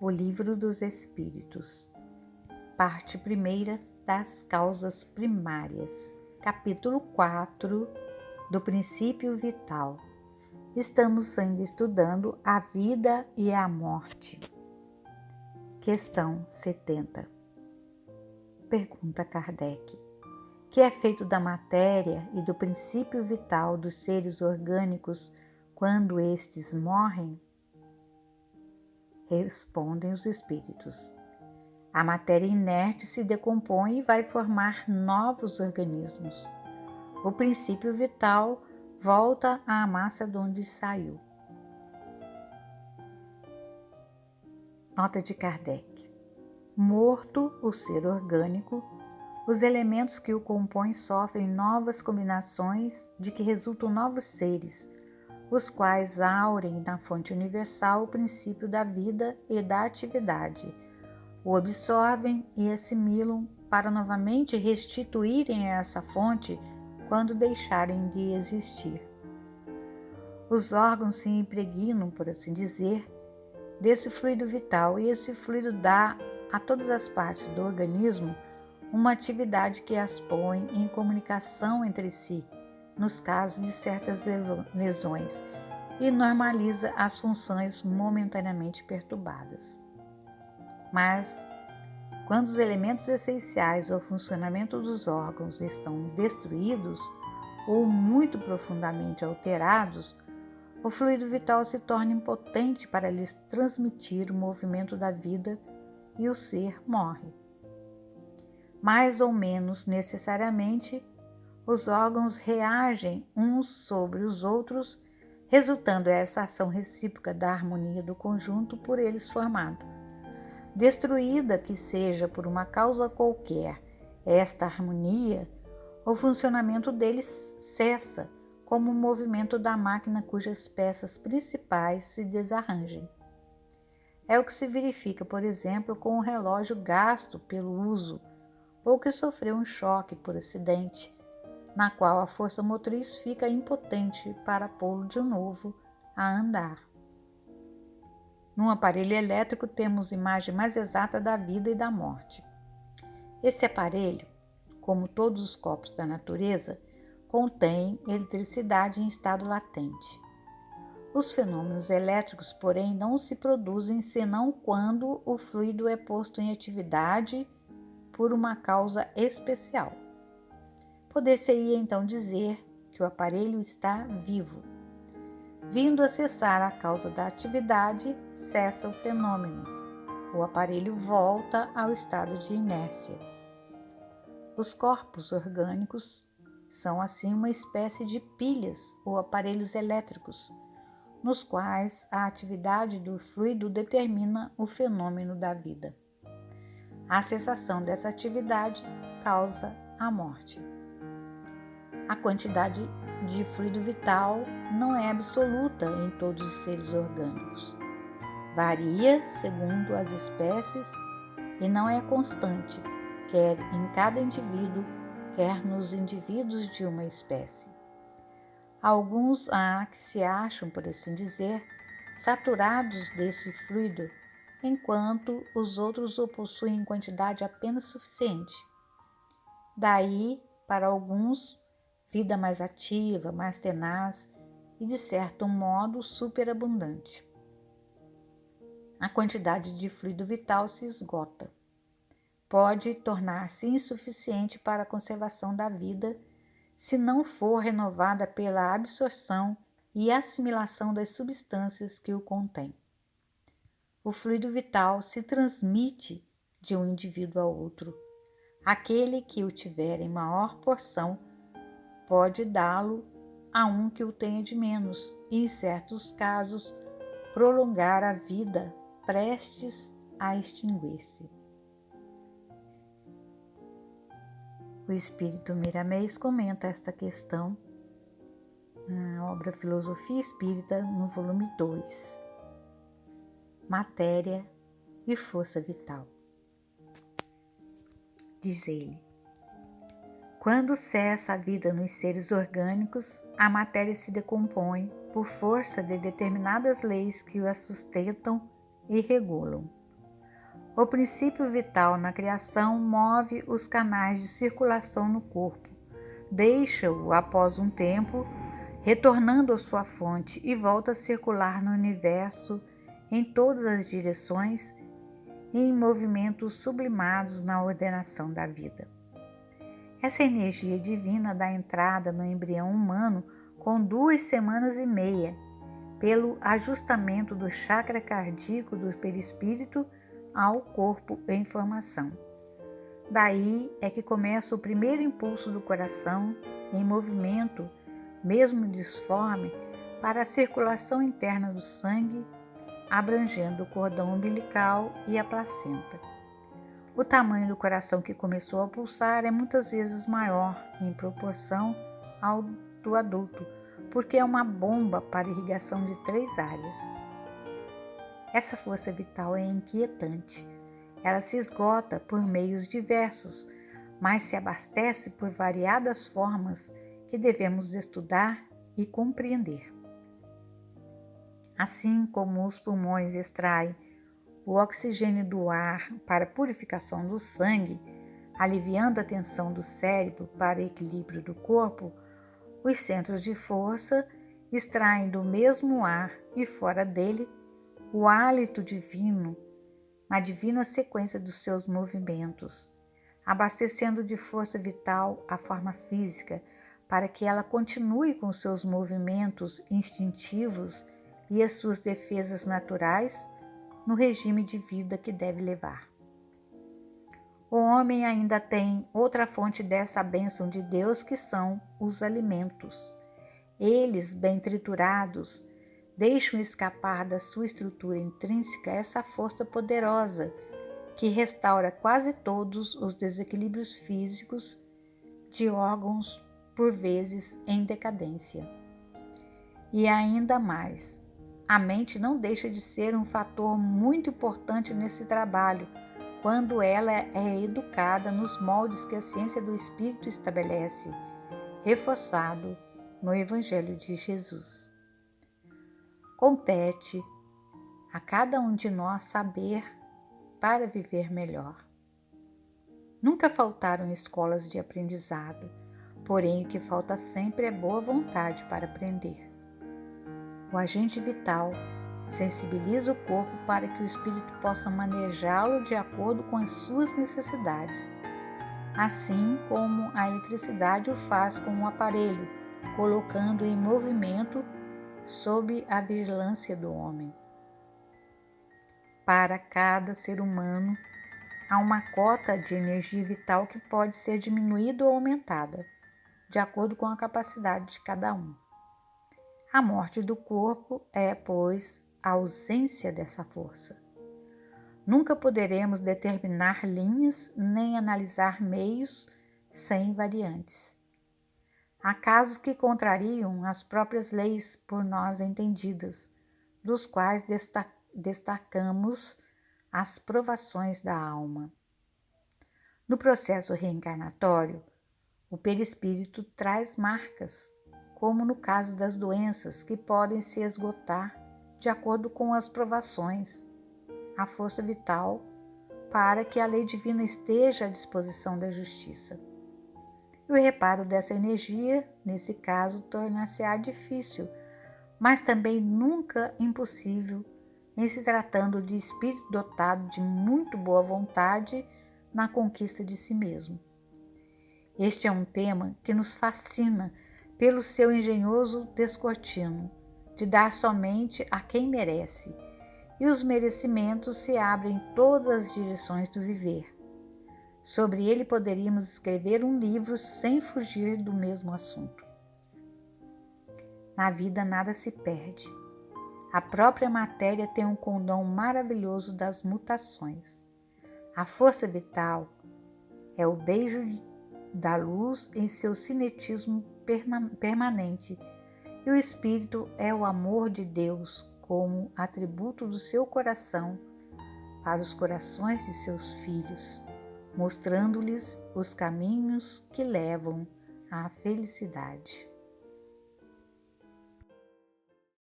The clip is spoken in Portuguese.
O Livro dos Espíritos, parte 1 das causas primárias, capítulo 4 do princípio vital. Estamos ainda estudando a vida e a morte. Questão 70. Pergunta Kardec: que é feito da matéria e do princípio vital dos seres orgânicos quando estes morrem? Respondem os espíritos: a matéria inerte se decompõe e vai formar novos organismos. O princípio vital volta à massa de onde saiu. Nota de Kardec: morto o ser orgânico, os elementos que o compõem sofrem novas combinações de que resultam novos seres, os quais aurem na fonte universal o princípio da vida e da atividade, o absorvem e assimilam para novamente restituírem a essa fonte quando deixarem de existir. Os órgãos se impregnam, por assim dizer, desse fluido vital, e esse fluido dá a todas as partes do organismo uma atividade que as põe em comunicação entre si, nos casos de certas lesões, e normaliza as funções momentaneamente perturbadas. Mas, quando os elementos essenciais ao funcionamento dos órgãos estão destruídos ou muito profundamente alterados, o fluido vital se torna impotente para lhes transmitir o movimento da vida e o ser morre. Mais ou menos necessariamente, os órgãos reagem uns sobre os outros, resultando essa ação recíproca da harmonia do conjunto por eles formado. Destruída que seja por uma causa qualquer esta harmonia, o funcionamento deles cessa, como o movimento da máquina cujas peças principais se desarranjem. É o que se verifica, por exemplo, com o relógio gasto pelo uso, ou que sofreu um choque por acidente, na qual a força motriz fica impotente para pô-lo de novo a andar. Num aparelho elétrico temos imagem mais exata da vida e da morte. Esse aparelho, como todos os corpos da natureza, contém eletricidade em estado latente. Os fenômenos elétricos, porém, não se produzem senão quando o fluido é posto em atividade por uma causa especial. Poder-se-ia então dizer que o aparelho está vivo. Vindo a cessar a causa da atividade, cessa o fenômeno. O aparelho volta ao estado de inércia. Os corpos orgânicos são assim uma espécie de pilhas ou aparelhos elétricos, nos quais a atividade do fluido determina o fenômeno da vida. A cessação dessa atividade causa a morte. A quantidade de fluido vital não é absoluta em todos os seres orgânicos. Varia segundo as espécies e não é constante, quer em cada indivíduo, quer nos indivíduos de uma espécie. Alguns há que se acham, por assim dizer, saturados desse fluido, enquanto os outros o possuem em quantidade apenas suficiente. Daí, para alguns, vida mais ativa, mais tenaz e, de certo modo, superabundante. A quantidade de fluido vital se esgota. Pode tornar-se insuficiente para a conservação da vida se não for renovada pela absorção e assimilação das substâncias que o contêm. O fluido vital se transmite de um indivíduo a outro. Aquele que o tiver em maior porção pode dá-lo a um que o tenha de menos e, em certos casos, prolongar a vida prestes a extinguir-se. O espírito Miramês comenta esta questão na obra Filosofia Espírita, no volume 2, Matéria e Força Vital. Diz ele: quando cessa a vida nos seres orgânicos, a matéria se decompõe por força de determinadas leis que a sustentam e regulam. O princípio vital na criação move os canais de circulação no corpo, deixa-o após um tempo, retornando à sua fonte e volta a circular no universo em todas as direções e em movimentos sublimados na ordenação da vida. Essa energia divina dá entrada no embrião humano com 2 semanas e meia, pelo ajustamento do chakra cardíaco do perispírito ao corpo em formação. Daí é que começa o primeiro impulso do coração em movimento, mesmo disforme, para a circulação interna do sangue, abrangendo o cordão umbilical e a placenta. O tamanho do coração que começou a pulsar é muitas vezes maior em proporção ao do adulto, porque é uma bomba para irrigação de 3 áreas. Essa força vital é inquietante. Ela se esgota por meios diversos, mas se abastece por variadas formas que devemos estudar e compreender. Assim como os pulmões extraem o oxigênio do ar para a purificação do sangue, aliviando a tensão do cérebro para o equilíbrio do corpo, os centros de força extraem do mesmo ar e fora dele o hálito divino na divina sequência dos seus movimentos, abastecendo de força vital a forma física para que ela continue com seus movimentos instintivos e as suas defesas naturais no regime de vida que deve levar. O homem ainda tem outra fonte dessa bênção de Deus, que são os alimentos. Eles, bem triturados, deixam escapar da sua estrutura intrínseca essa força poderosa que restaura quase todos os desequilíbrios físicos de órgãos, por vezes em decadência. E ainda mais, a mente não deixa de ser um fator muito importante nesse trabalho, quando ela é educada nos moldes que a ciência do Espírito estabelece, reforçado no Evangelho de Jesus. Compete a cada um de nós saber para viver melhor. Nunca faltaram escolas de aprendizado, porém o que falta sempre é boa vontade para aprender. O agente vital sensibiliza o corpo para que o espírito possa manejá-lo de acordo com as suas necessidades, assim como a eletricidade o faz com um aparelho, colocando em movimento sob a vigilância do homem. Para cada ser humano, há uma cota de energia vital que pode ser diminuída ou aumentada, de acordo com a capacidade de cada um. A morte do corpo é, pois, a ausência dessa força. Nunca poderemos determinar linhas nem analisar meios sem variantes. Há casos que contrariam as próprias leis por nós entendidas, dos quais destacamos as provações da alma. No processo reencarnatório, o perispírito traz marcas, como no caso das doenças, que podem se esgotar de acordo com as provações, a força vital para que a lei divina esteja à disposição da justiça. E o reparo dessa energia, nesse caso, tornar-se-á difícil, mas também nunca impossível, em se tratando de espírito dotado de muito boa vontade na conquista de si mesmo. Este é um tema que nos fascina pelo seu engenhoso descortino, de dar somente a quem merece, e os merecimentos se abrem em todas as direções do viver. Sobre ele poderíamos escrever um livro sem fugir do mesmo assunto. Na vida nada se perde. A própria matéria tem um condão maravilhoso das mutações. A força vital é o beijo da luz em seu cinetismo permanente, e o Espírito é o amor de Deus como atributo do seu coração para os corações de seus filhos, mostrando-lhes os caminhos que levam à felicidade.